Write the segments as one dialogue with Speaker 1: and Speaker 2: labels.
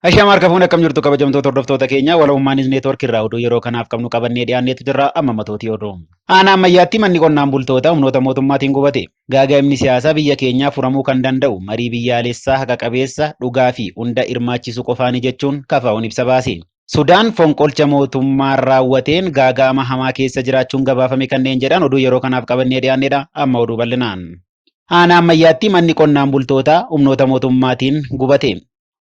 Speaker 1: Ashamaa harka akkam jirtu kabajamtoota hordoftoota keenya walabummaa newsnetwork irraa oduu yeroo kanaaf qabnu qabannee dhiyaanneetu jirra amma matootii oduu. Aanaa ammayyaatti manni qonnaan bultoota humnoota mootummaatiin gubate. Gaaga'amni siyaasaa biyya keenyaa furamuu kan danda'u marii biyyaalessaa haqa qabeessa dhugaa fi hunda hirmaachisu qofaani jechuun KFO'n ibsa baase. Sudaan fonqolcha mootummaan raawwateen gaaga'ama hamaa keessa jiraachuun gabaafame kanneen jedhan oduu yeroo kanaaf qabannee dhiyaanneedha amma oduu bal'inaan. Aanaa ammayyaatti manni qonnaan bultoota humnoota mootummaatiin gubate.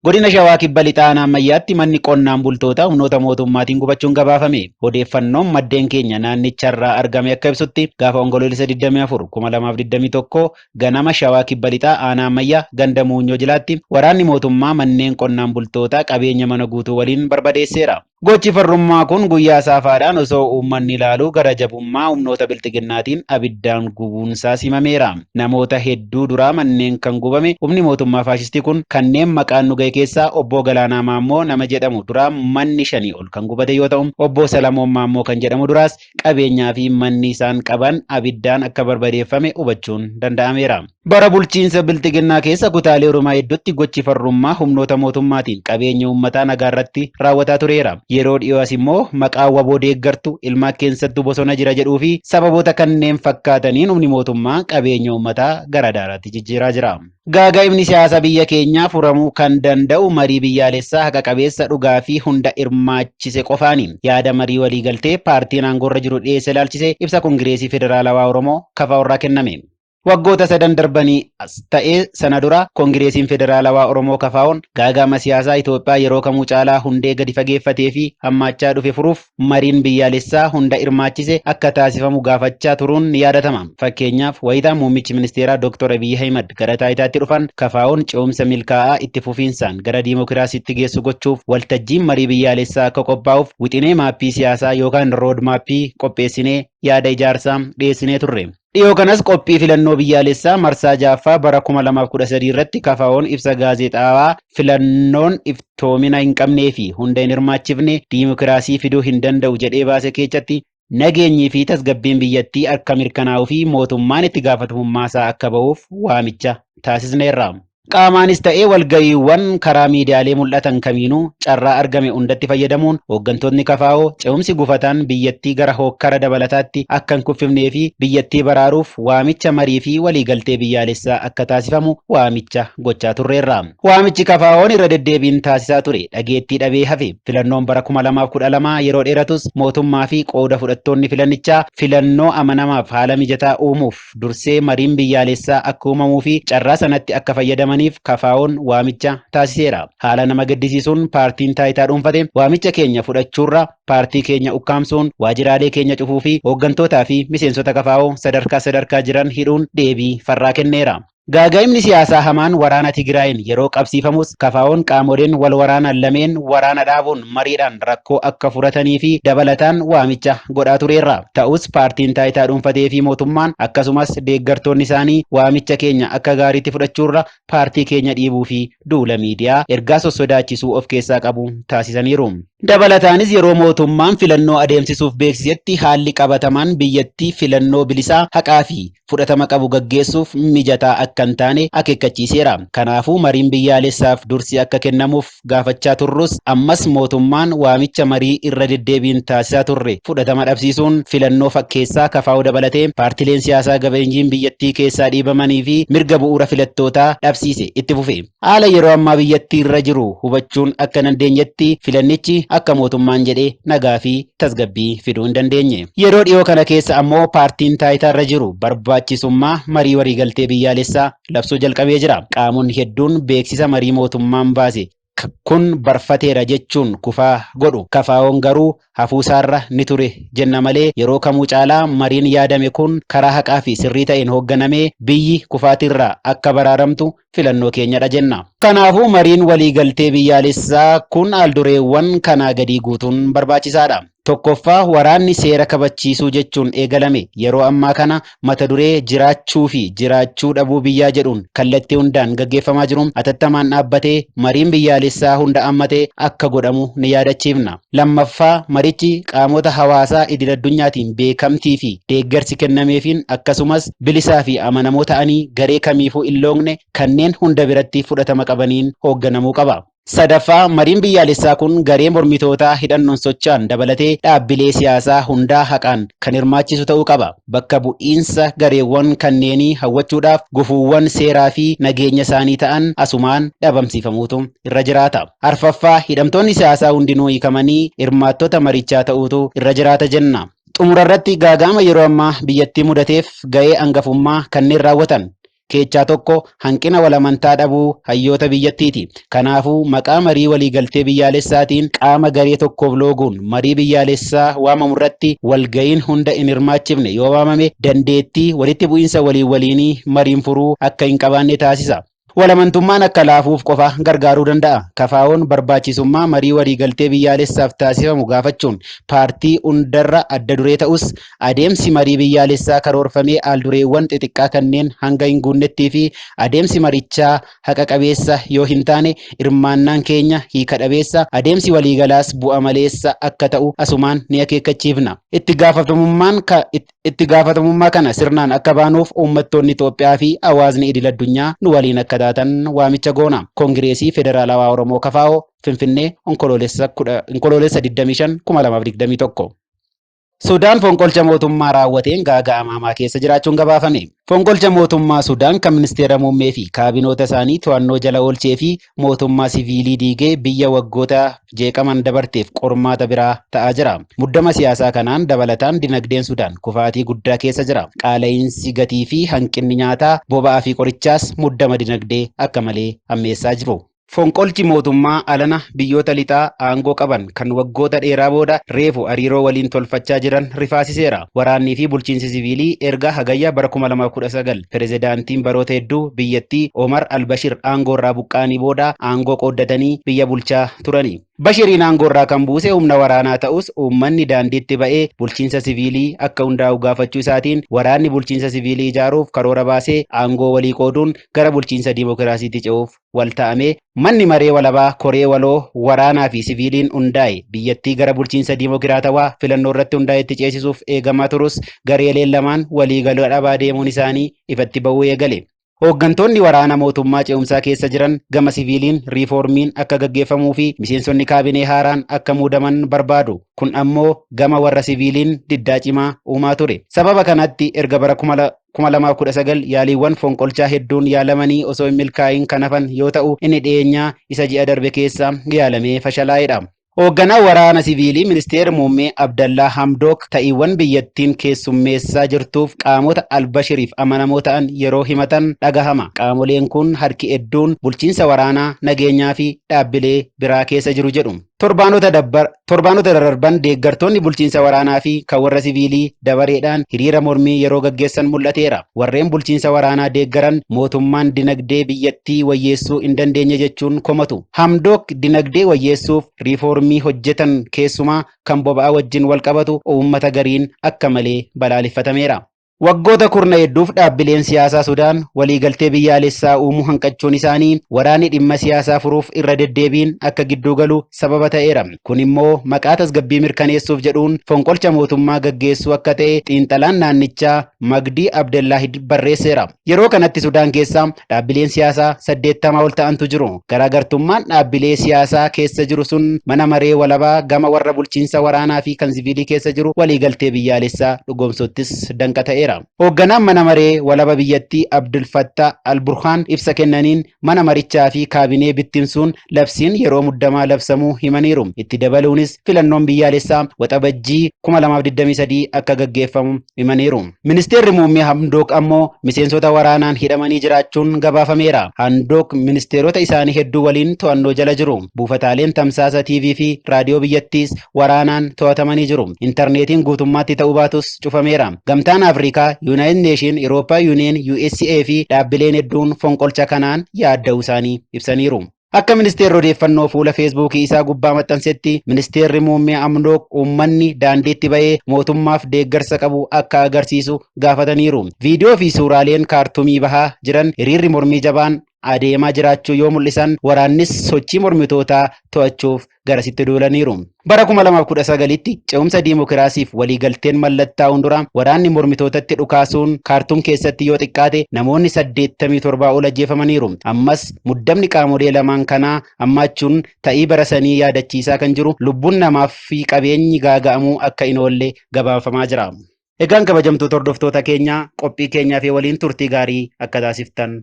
Speaker 1: Godina Shawaa Kibba Lixaa Aanaa ammayyaatti manni qonnaan bultoota humnoota mootummaatiin gubachuun gabaafame. Odeeffannoon maddeen keenya naannicharraa argame akka ibsutti gaafa onkoloolessa 24 2021 ganama Shawaa Kibba Lixaa Aanaa ammayyaa ganda Muunyoo Jilaatti waraanni mootummaa manneen qonnaan bultoota qabeenya mana guutuu waliin barbadeesseera. Gochi farrummaa kun guyyaa saafaadhaan osoo uummanni ilaaluu gara jabummaa humnoota bilxiginnaatiin abiddaan gubuunsaa simameera. Namoota hedduu duraa manneen kan gubame humni mootummaa faashistii kun kanneen maqaan nu ga'e keessaa obbo Galaanaa Maammoo nama jedhamu duraa manni 5 ol kan gubate yoo ta'u obbo Salamoon Maammoo kan jedhamu duraas qabeenyaa fi manni isaan qaban abiddaan akka barbadeeffame hubachuun danda'ameera. Bara bulchiinsa bilxiginnaa keessa kutaalee Oromiyaa hedduutti gochi farrummaa humnoota mootummaatiin qabeenya uummataa nagaa irratti raawwataa tureera. Yeroo dhiyoo as immoo maqaa waboo deeggartu ilmaa keessattuu bosona jira jedhuu fi sababoota kanneen fakkaataniin humni mootummaa qabeenya uummataa gara daaraatti jijjiiraa jira. Gaaga'amni siyaasaa biyya keenyaa furamuu kan danda'u marii biyyaalessaa haqa qabeessa dhugaa fi hunda hirmaachise qofaani. Yaada marii waliigaltee paartiin aangoorra jiru dhiyeesse ilaalchise ibsa Kongireesii Federaalawaa Oromoo KFO irraa kenname. Waggoota 7 darbanii as ta'ee sana dura Kongireesiin Federaalawaa Oromoo KFO'n gaaga'ama siyaasaa Itoophiyaa yeroo kamuu caalaa hundee gadi fageeffatee fi hammaachaa dhufe furuuf mariin biyyaalessaa hunda hirmaachise akka taasifamu gaafachaa turuun ni yaadatama. Fakkeenyaaf wayitaa muummichi ministeeraa Dr. Abiy Ahimad gara taayitaatti dhufan KFO'n ce'umsa milkaa'aa itti fufiinsaan gara diimokiraasiitti geessu gochuuf waltajjiin marii biyyaalessaa akka qophaa'uuf wixinee maappii siyaasaa yookaan rood maappii qopheessinee yaada ijaarsaa dhiyeessinee turre. Dhiyoo kanas qophii filannoo biyyaalessaa marsaa 6ffaa bara 2013 irratti KFO'n ibsa gaazexaawaa filannoon iftoomina hin qabnee fi hunda hin hirmaachifne diimokiraasii fiduu hin danda'u jedhee baase keessatti nageenyii fi tasgabbiin biyyattii akka mirkanaa'uu fi mootummaan itti gaafatamummaa isaa akka ba'uuf waamicha taasisneerra. Qaamaanis ta'ee walga'iiwwan karaa miidiyaalee mul'atan kamiinuu carraa argame hundatti fayyadamuun hooggantoonni KFO ce'umsi gufataan biyyattii gara hookkara dabalataatti akka hin kuffifnee fi biyyattii baraaruuf waamicha marii fi waliigaltee biyyaalessaa akka taasifamu waamicha gochaa turreerra. Waamichi KFO'n irra deddeebiin taasisaa ture dhageettii dhabee hafe. Filannoon bara 2012 yeroo dheeratus mootummaa fi qooda fudhattoonni filannichaa filannoo amanamaaf haala mijataa uumuuf dursee mariin biyyaalessaa akka uumamuu fi carraa sanatti akka fayyadaman KFO'n waamicha taasiseera. Haala nama gaddisiisuun paartiin taayitaa dhuunfate waamicha keenya fudhachuurra paartii keenya ukkaamsuun waajjiraalee keenya cufuu fi hooggantootaa fi miseensota KFO sadarkaa jiran hidhuun deebii farraa kenneera. Gaaga'amni siyaasaa hamaan waraana Tigraayin yeroo qabsiifamus KFO'n qaamoleen wal waraanan lameen waraana dhaabuun mariidhaan rakkoo akka furatanii fi dabalataan waamicha godhaa tureerra. Ta'us paartiin taayitaa dhuunfatee fi mootummaan akkasumas deeggartoonni isaanii waamicha keenya akka gaariitti fudhachuurra paartii keenya dhiibuu fi duula miidiyaa ergaa sossodaachisuu of keessaa qabu taasisaniiru. Dabalataanis yeroo mootummaan filannoo adeemsisuuf beeksisetti haalli qabatamaan biyyattii filannoo bilisaa haqaa fi fudhatama qabu gaggeessuuf mijataa akka hin taane akeekkachiiseera. Kanaafuu mariin biyyaalessaaf dursi akka kennamuuf gaafachaa turrus ammas mootummaan waamicha marii irra deddeebiin taasisaa turre fudhatama dhabsiisuun filannoo fakkeessaa KFO dabalatee paartileen siyaasaa gabeenjiin biyyattii keessaa dhiibamanii fi mirga bu'uura filattootaa dhabsiise itti fufe. Haala yeroo ammaa biyyattii irra jiru hubachuun akka dandeenyetti filannichi akka mootummaan jedhee nagaa fi tasgabbii fiduu hin dandeenye. Yeroo dhiyoo kana keessa ammoo paartiin taayitaa irra jiru barbaachisummaa marii waliigaltee biyyaalessaa labsuu jalqabee jira. Qaamonni hedduun beeksisa marii mootummaan baase kun barfateera jechuun kufaa godhu. KFO'n garuu hafuusaarra ni ture jenna malee yeroo kamuu caalaa mariin yaadame kun karaa haqaa fi sirrii ta'een hoogganamee biyyi kufaatirraa akka baraaramtu filannoo keenyadha jenna. Kanaafuu mariin waliigaltee biyyaalessaa kun aldureewwan kanaa gadii guutuun barbaachisaadha. Tokkoffaa waraanni seera kabachiisuu jechuun eegalame yeroo ammaa kana mata duree jiraachuu fi jiraachuu dhabuu biyyaa jedhuun kallattii hundaan gaggeeffamaa jiru atattamaan dhaabbatee mariin biyyaalessaa hunda hammatee akka godhamu ni yaadachiifna. Lammaffaa marichi qaamota hawaasaa idil-addunyaatiin beekamtii fi deeggarsi kennameefiin akkasumas bilisaa fi amanamoo ta'anii garee kamiifuu hin loongne kanneen hunda biratti fudhatama qabaniin hoogganamuu qaba. Sadaffaa mariin biyyaalessaa kun garee mormitootaa hidhannoon socho'an dabalatee dhaabbilee siyaasaa hundaa haqaan kan hirmaachisu ta'uu qaba. Bakka bu'iinsa gareewwan kanneenii hawwachuudhaaf gufuuwwan seeraa fi nageenya isaanii ta'an asumaan dhabamsiifamuutu irra jiraata. Arfaffaa hidhamtoonni siyaasaa hundinuu hiikamanii hirmaattota marichaa ta'uutu irra jiraata jenna. Xumurarratti gaaga'ama yeroo ammaa biyyattii mudateef ga'ee hangafummaa kanneen raawwatan keessaa tokko hanqina walamantaa dhabuu hayyoota biyyattiiti. Kanaafuu maqaa marii waliigaltee biyyaalessaatiin qaama garee tokkoof looguun marii biyyaalessaa waamamu irratti walga'iin hunda hin hirmaachifne yoo waamame dandeettii walitti bu'iinsa waliinii mariin furuu akka hin qabaanne taasisa. Walamantummaan akka laafuuf qofa gargaaruu danda'a. Kafaa'oon barbaachisummaa marii waliigaltee biyyaalessaaf taasifamu gaafachuun paartii hundarra adda duree ta'us adeemsi marii biyyaalessaa karoorfamee aaldureewwan xixiqqaa kanneen hanga hin guunnettii fi adeemsi marichaa haqa qabeessa yoo hin taane hirmaannaan keenya hiika dhabeessa adeemsi waliigalaas bu'a maleessa akka ta'u asumaan ni akeekkachiifna. Itti gaafatamummaa kana sirnaan akka baanuuf uummattoonni Itoophiyaa fi hawaasni idil-addunyaa nu waliin akka taatan waamicha goona. Koongireesii Federaalawaa Oromoo Kafaa'oo Finfinnee Onkoloolessa 25/2021. Sudaan fonqolcha mootummaa raawwateen gaaga'ama keessa jiraachuun gabaafame. Fonqolcha mootummaa Sudaan kan ministeera muummee fi kaabinoota isaanii to'annoo jala oolchee fi mootummaa siviilii diigee biyya waggoota jeeqaman dabarteef qormaata biraa ta'aa jira. Muddama siyaasaa kanaan dabalataan dinagdeen Sudaan kufaatii guddaa keessa jira. Qaala'insi gatii fi hanqinni nyaataa, boba'aa fi qorichaas muddama dinagdee akka malee hammeessaa jiru. Fonqolchi mootummaa alana biyyoota lixaa aangoo qaban kan waggoota dheeraa booda reefu hariiroo waliin tolfachaa jiran rifaasiseera. Waraannii fi bulchiinsi siviilii erga hagayya bara 2019 pirezidaantiin baroota hedduu biyyattii Omar al-Bashir aangoo irraa buqqaanii booda aangoo qooddatanii biyya bulchaa turani. Bashiriin aangoo irraa kan buuse humna waraanaa ta'us uummanni daandiitti ba'ee bulchiinsa siviilii akka hundaa'u gaafachuu isaatiin waraanni bulchiinsa siviilii ijaaruuf karoora baasee aangoo walii qooduun gara bulchiinsa diimokiraasiitti ce'uuf wal ta'ame manni maree walabaa koree waloo waraanaa fi siviiliin hundaa'e biyyattii gara bulchiinsa diimokiraatawaa filannoo irratti hundaa'etti ceesisuuf eegamaa turus gareeleen lamaan waliigaluu dhabaa deemuun isaanii ifatti ba'uu eegale. Hooggantoonni waraana mootummaa ce'umsaa keessa jiran gama siviiliin riiformiin akka gaggeeffamuu fi miseensonni kaabinee haaraan akka muudaman barbaadu. Kun ammoo gama warra siviiliin diddaa cimaa uumaa ture. Sababa kanatti erga bara 2019 yaaliiwwan fonqolchaa hedduun yaalamanii osoo hin milkaa'in kan hafan yoo ta'u inni dhiyeenyaa isa ji'a darbe keessa yaalamee fashalaa'edha. Hoogganaa waraana siviilii ministeera muummee Abdallaa Hamdook ta'iiwwan biyyattiin keessummeessaa jirtuuf qaamota al-Bashiriif amanamoo ta'an yeroo himatan dhagahama. Qaamoleen kun harki hedduun bulchiinsa waraanaa nageenyaa fi dhaabbilee biraa keessa jiru jedhu. Torbaanota darban deeggartoonni bulchiinsa waraanaa fi kan warra siviilii dabareedhaan hiriira mormii yeroo gaggeessan mul'ateera. Warreen bulchiinsa waraanaa deeggaran mootummaan dinagdee biyyattii wayyeessuu hin dandeenye jechuun komatu. Hamdook dinagdee wayyeessuuf riiformii hojjetan keessumaa kan boba'aa wajjin wal qabatu uummata gariin akka malee balaaleffatameera. Waggoota kurna hedduuf dhaabbileen siyaasaa Sudaan waliigaltee biyyaalessaa uumuu hanqachuun isaanii waraanni dhimma siyaasaa furuuf irra deddeebiin akka gidduu galu sababa ta'eera. Kun immoo maqaa tasgabbii mirkaneessuuf jedhuun fonqolcha mootummaa gaggeessuu akka ta'e xiinxalaan naannichaa Magdii Abdellaahid barreesseera. Yeroo kanatti Sudaan keessa dhaabbileen siyaasaa 80 ol ta'antu jiru. Garaagartummaan dhaabbilee siyaasaa keessa jiru sun mana maree walabaa gama warra bulchiinsa waraanaa fi kan siviilii keessa jiru waliigaltee biyyaalessaa dhugoomsuttis danqa ta'eera. Hoogganaan mana maree walaba biyyattii Abdul Fattah al-Burhaan ibsa kennaniin mana marichaa fi kaabinee bittinsuun labsiin yeroo muddamaa labsamuu himaniiru. Itti dabaluunis filannoon biyyaalessaa waxabajjii 2023 akka gaggeeffamu himaniiru. Ministeerri muummee Hamdook ammoo miseensota waraanaan hidhamanii jiraachuun gabaafameera. Hamdook ministeerota isaanii hedduu waliin to'annoo jala jiru. Buufataaleen tamsaasa TV fi raadiyoo biyyattiis waraanaan to'atamanii jiru. Intarneetiin guutummaatti ta'uu baatus cufameera. Gamtaan Afrikaa United Nation, Europa Union, USA fi dhaabbileen hedduun fonqolcha kanaan yaadda'uu isaanii ibsaniiru. Akka ministeerri odeeffannoo fuula feesbuukii isaa gubbaa maxxansetti ministeerri muummee Amnook uummanni daandiitti ba'ee mootummaaf deeggarsa qabu akka agarsiisu gaafataniiru. Viidiyoo fi suuraaleen kaartumii bahaa jiran hiriirri mormii jabaan adeemaa jiraachuu yoo mul'isan waraannis sochii mormitootaa to'achuuf garasitti duulaniiru. Bara 2019tti ce'umsa diimokiraasiif waliigalteen mallattaa'uun dura waraanni mormitootatti dhukaasuun kaartuum keessatti yoo xiqqaate namoonni 87 ol ajjeefamaniiru. Ammas muddamni qaamolee lamaan kanaa hammaachuun ta'ii bara sanii yaadachiisaa kan jiru lubbuun namaaf fi qabeenyi gaaga'amuu akka hin oolle gabaafamaa jira. Egaan kabajamtoota hordoftoota keenyaa qophii keenyaa fi waliin turtii gaarii akka taasiftan.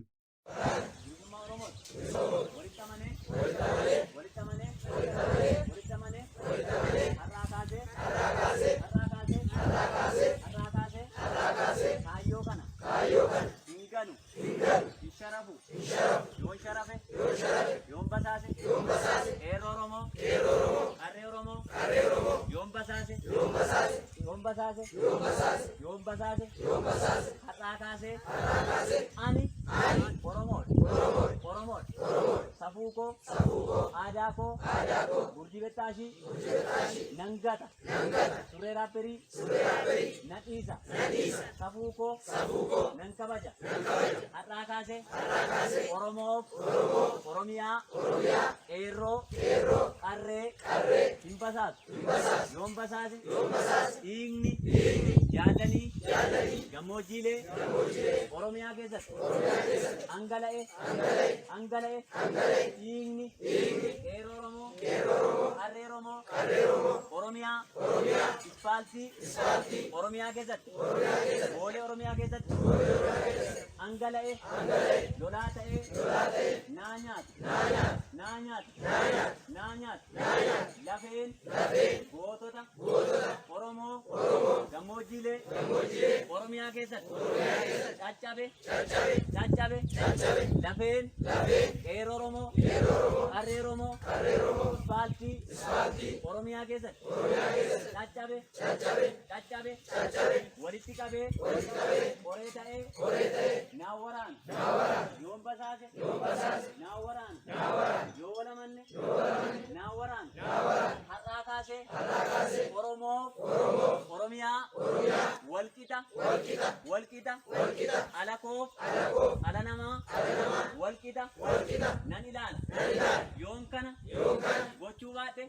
Speaker 2: Nangata, surera peri, natisa, safuko, nankabaja, atrakase, oromo, oromia, ero, arre, himbasas, yombasas, igni, yadani, gamojile, oromia kesas, angalae, igni, ero romo, arre romo, Oromia, Ispalti, Oromia kesat, Ole Oromia kesat, Angalae, Lolatae, Nanyat, Lafeen, Gotota, Oromo, Gamojile, Oromia kesat, Chachabe, Lafeen, Ero Romo, Arre Romo, Ispalti, Oromia kesat, Chachabe, walitti qabee, Oretae, Nawaran, Yombasase, Nawaran, Yolamanne, Nawaran, Harakase, Oromo, Oromia, Walkita, Alako, Alanama, Walkita, Nanilal, Yonkana, Gochubate,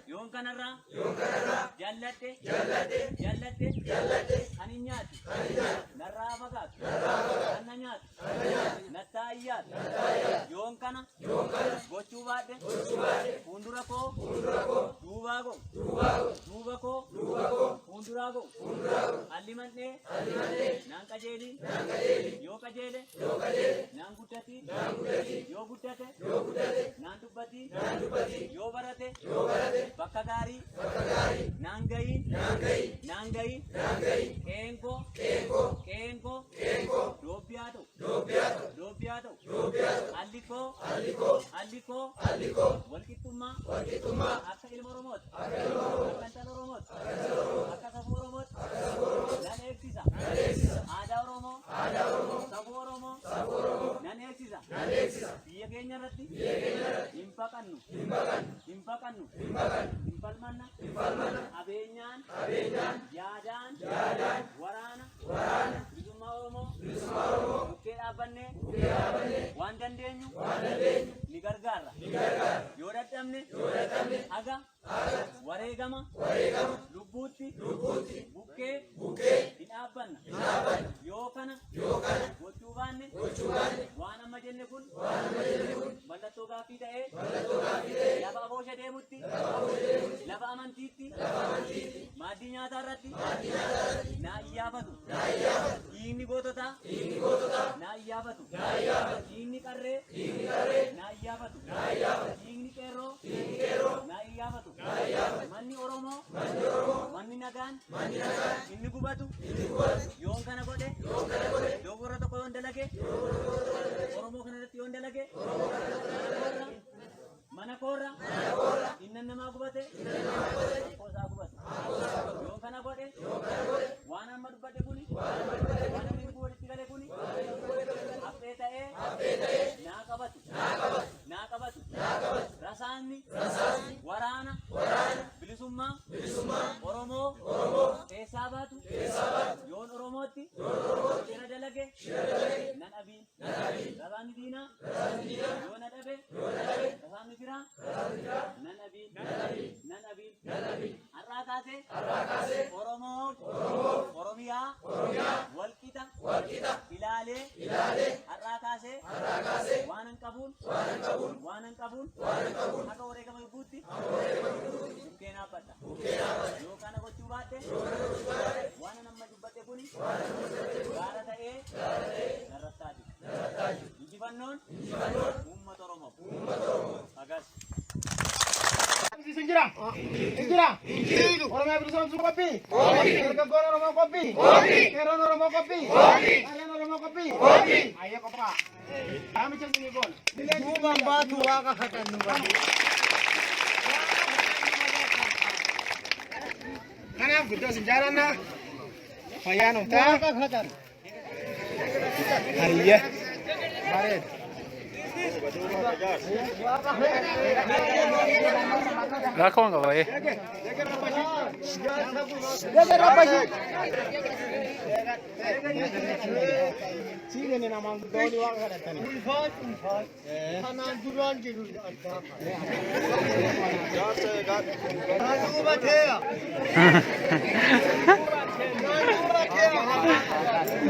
Speaker 2: Yonkanara, Jallate, Aninyat, Narabagat, Ananyat, Natayat, Yonkana, Gochubate, Undurako, Dubako, Undurago, Alimante, Nankajeli, Yokajele, Nangutati, Yogutate, Nandupati, Yobarate, Bakagari, Nangai, Kenko, Dobiato, Aliko, Walkituma, Aka Ilmoromot, Akantaloromot, Akasaforomot, Nanexisa, Ada Oromo, Saboromo, Nanexisa, Yagenya Rati, Impakanu, Impalmana, Abenyan, Yadan, Warana, Bisuma Oromo, Bukke Abane, Wandandenu, Nigargara, Yodatamne, Aga, Waregama, Lubuti, Bukke, Inabana, Yokana, Gochubane, Wana Majenekun, Malatoga Fide, Lava Bosha Demuti, Lava Amantiti, Madinya Tarati, Nayabatu, Ini Gotota, Nayabatu, Ini Kare, Nayabatu, Ini Kero, Nayabatu, Mani Oromo, Mani Nagan, Ini Gubatu, Yonkana Gode, Yogora Tokon Delake, Oromo Kanation Delake, Manakora, Inanama Gubate, Kosa Gubate, Yonkana Gode, Wana Madbate Guni, Wana Guni, Apeta, Nakabatu, Oromoo Oromiyaa walqixa ilaalee har'aa kaasee waan hin qabuun akka wareegama lubbuutti bukkeen dhaabbadha. Yoo kana gochuu baatte waan amma dubbadhe kuni gaara ta'ee narrattaa jiru. Injifannoon uummata Oromoo. Agas.
Speaker 3: Injira. Oromoo bilisummaa kopi. Dargaggoon Oromoo kopi. Qeerroon Oromoo kopi. Qarreen Oromoo kopi. Ayyee qophaa. Aamicha sinii goona. Duubaan baatu waaqa kadhannu bari. Kanaaf guddoo sin jaalannaa. Fayyaa nuuf ta'a. Waaqa kadhannu. Ayyee. Bareeda.
Speaker 4: Rakon nggak boleh.
Speaker 3: Sini ni nama doni wak ada tani. Kanan duran jiru. Aku batea.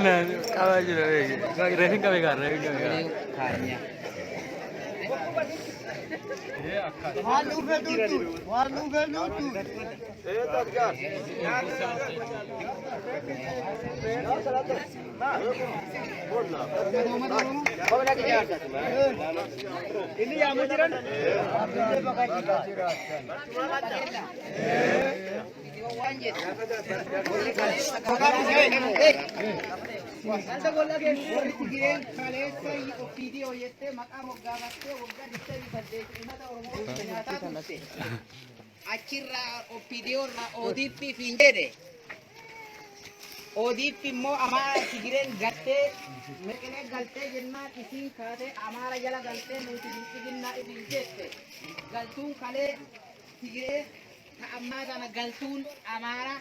Speaker 4: Nah, kalau aja deh. Reving kami kan.
Speaker 3: Kanya. Ini yang menjiran. Wanta gola ke tigireen kaleessa video yette maqaa moggaafattee waggaa 28 uummata Oromoo nyaataa turte. Achirraa video irraa ODP fiin jedhe. ODP immoo Amaara tigireen galtee meqelee galtee jennaan isiin kaatee Amaara jala galtee nuti dhiibbaa isin jette. Galtuun kalee tigiree ammaa kana galtuun Amaara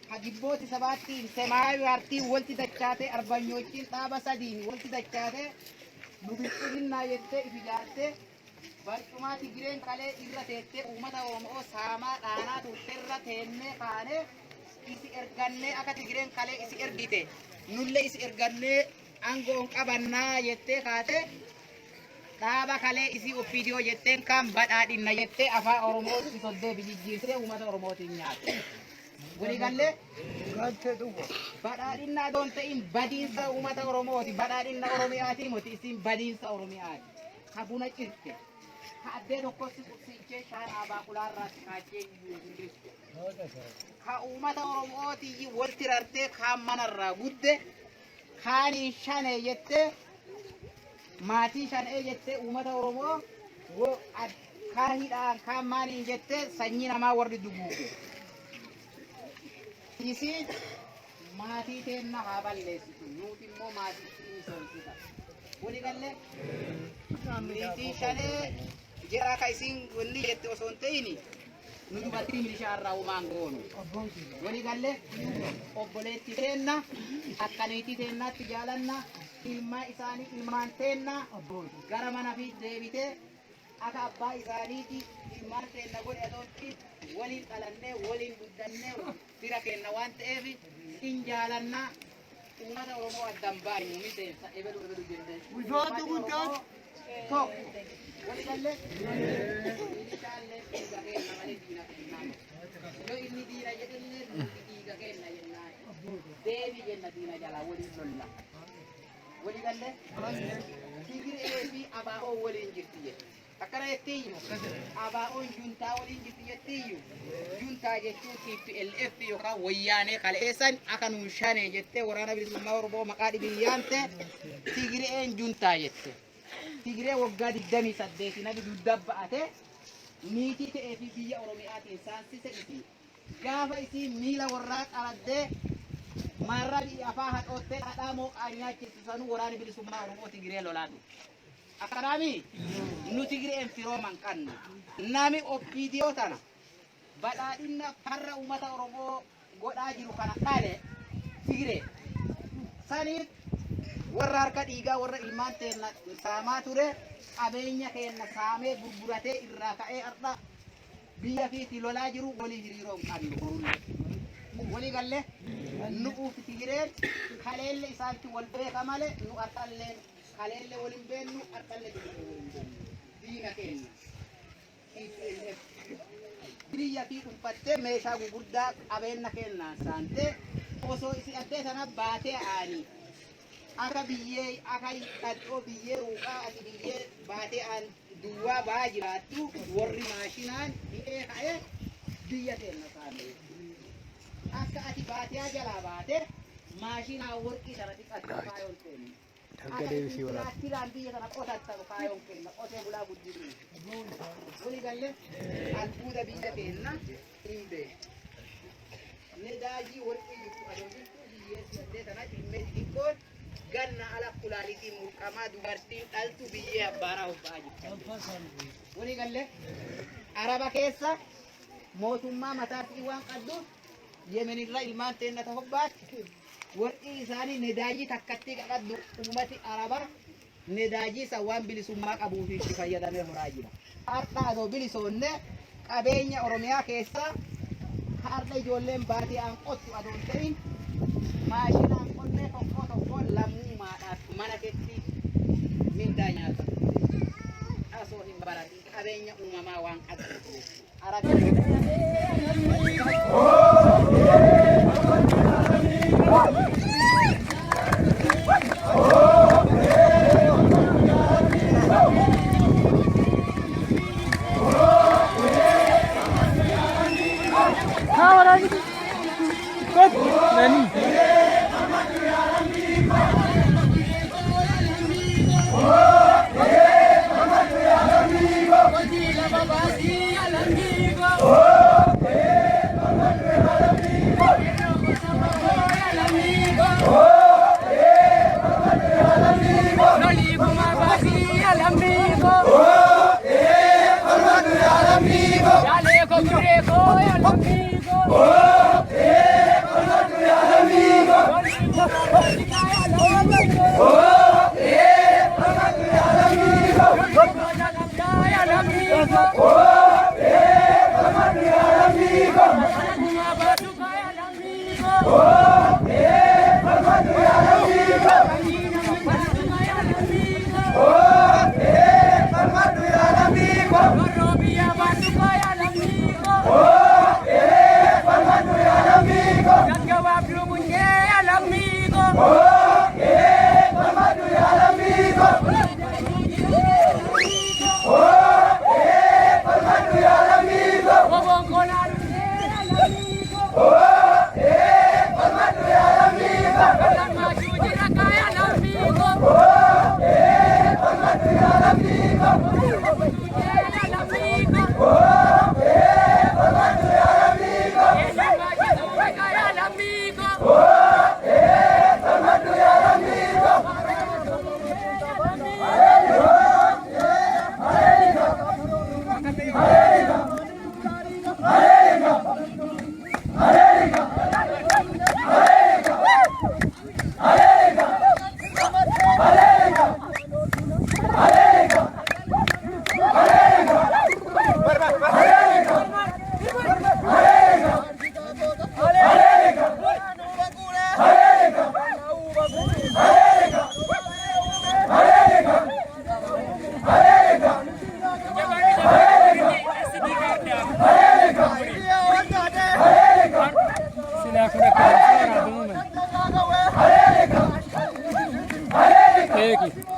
Speaker 3: Hajibbooti sabaatti semaawi artii walti dachaate arbanyoochiin dhaaba sadiin walti dachaate nubixinnaa jettee ifijaarte barcumaa tigireen kalee irra teettee uummata Oromoo saamaa dhaanaa turteerra teennee kaanee isi ergannee akka tigireen kalee isi ergite nulle isi ergannee aangoon qabannaa jettee kaate dhaaba kalee isi ofiidiyoo jetteen kan badhaadhinna jettee afaan Oromootti soddee bijijjiirtee uummata Oromootiin nyaate. Wali galle badhaadhinna doon ta'in badiinsa uummata Oromooti badhaadhinna Oromiyaati moti isin badiinsa Oromiyaati ka buna cirte ka addee tokkotti qubsiichee shaan abaaqulaarraatti kaachee ka uummata Oromooti walti rartee kaan manarraa gudde kaaniin shanee jettee maatii shanee jettee uummata Oromoo kaan hidhaan kaan maaniin jettee sanyii namaa warri duguuge. Isin maatii teenna haa balleessitu nuti immoo maatii misoomsita. Wali galle militii shanee jira ka isin wanni jette osoo hin ta'in nu dubartii milishaa irraa uumaan goonu. Wali galle obboleetti teenna akkaniitii teennaatti jaalanna ilmaa isaanii ilmaan teenna gara mana fi deebitee akka abbaa isaaniiti ilmaan teenna godhe adootti waliin dhalannee waliin guddannee fira kenna waan ta'eef in jaalanna uummata Oromoo addan baay'ee miseensa ebedu jennee ulfaatu guddaa tokko wali galle ilaallee dhiiga kenna malee diina kenna yoo inni diina jedhillee dhiiga kenna jennaa deebi jenna diina jalaa waliin lolla wali galle tigiree fi abaa'oo waliin jirti jedhe. Akkana jettiiyyu abaa'oon juntaa waliin jirti jettiiyyu juntaa jechuun TPLF yookaan wayyaanee kaleessan akka nuun shanee jettee waraana bilisummaa Oromoo maqaa dhibiyyaante tigireen juntaa jette. Tigiree waggaa 28 nabi dudda ba'ate niitii ta'ee fi biyya Oromiyaatiin saansise isi gaafa isii miila warraa qaraddee marrabii afaa hadhoottee dhadhaa mooqaa nyaachisu sanuu waraana bilisummaa Oromoo tigiree lolaatu. Akkanami nuti gireen firooman kannu nami ofiidiyoo tana badhaadhinna farra uummata Oromoo godhaa jiru kana dhale tigiree saniif warra harka dhiigaa warra ilmaan teenna saamaa ture qabeenya keenna saamee gurguratee irraa ka'ee har'a biyya fiiti lolaa jiru walii hiriiroo qabnu walii galle nu uffiti jireen kaleelle isaatti wal beeka malee nu arqalleen kaleelle waliin beennu arqalle diina keenya biyya fi dhuunfattee meeshaa gurguddaa qabeenya kennaan saantee osoo isi addee sana baatee aanii akka biyyee akka hidhadhoo biyyee ruuqaa ati biyyee baatee aan duwwaa baa jiraattu warri maashinaan hidhee ka'ee biyya keenya saamee akka ati baatee jalaa baate maashinaa warqii sana xiqqaatti kaayoon keenya. Akka tiraan biyya sana qotatta kaayoon keenya qotee bulaa guddisuu. Walii galle albuuda biyya keenya hin beeku. Nedaajii warqii jirtu adoo jirtu biyyee sadee sana dhimme xiqqoon ganna ala kulaalitiin mulqamaa dubartiin dhaltu biyyee abbaaraa hobbaa jirtu. Walii galle araba keessa mootummaa mataatti waan qabduuf yemenirra ilmaan teennata hobbaatti warqii isaanii nedaajii takkatti qaqaddu ummati araba nedaajii isa waan bilisummaa qabuuf itti fayyadamee horaa jira. Har'a adoo bilisoonne qabeenya Oromiyaa keessa har'a ijoolleen baatee aan qottu adoon ta'in maashinaan qonnee tokko tokko lammummaadhaaf mana keetti mindaa nyaata. Asoo hin baratin qabeenya uumamaa waan qabdu.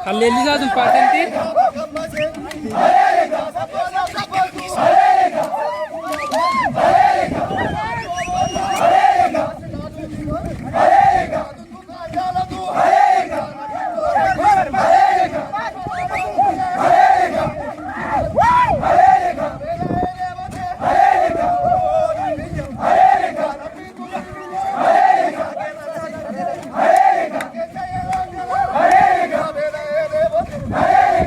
Speaker 4: Hallelujah tuh patentin.
Speaker 5: Hey!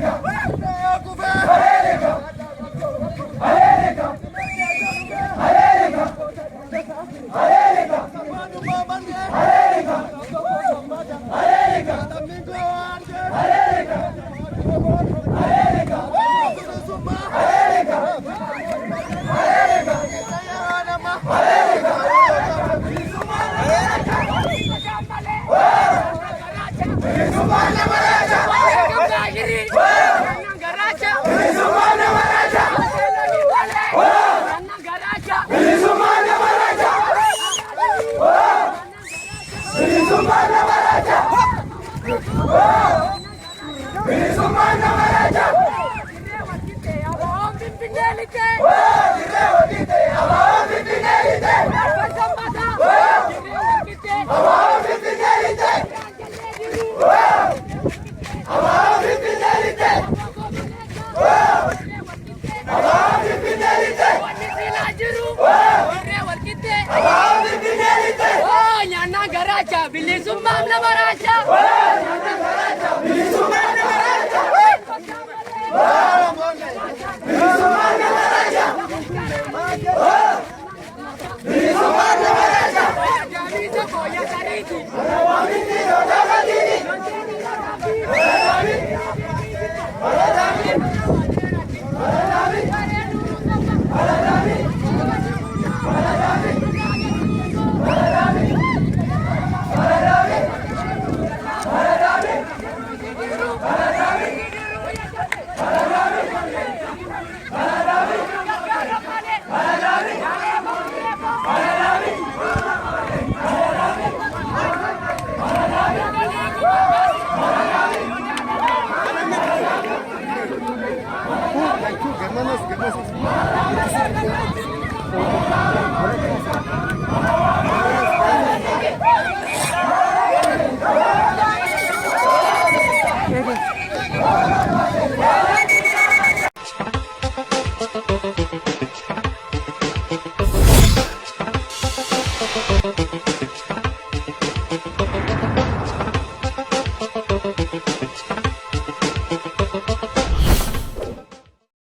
Speaker 5: Gracias.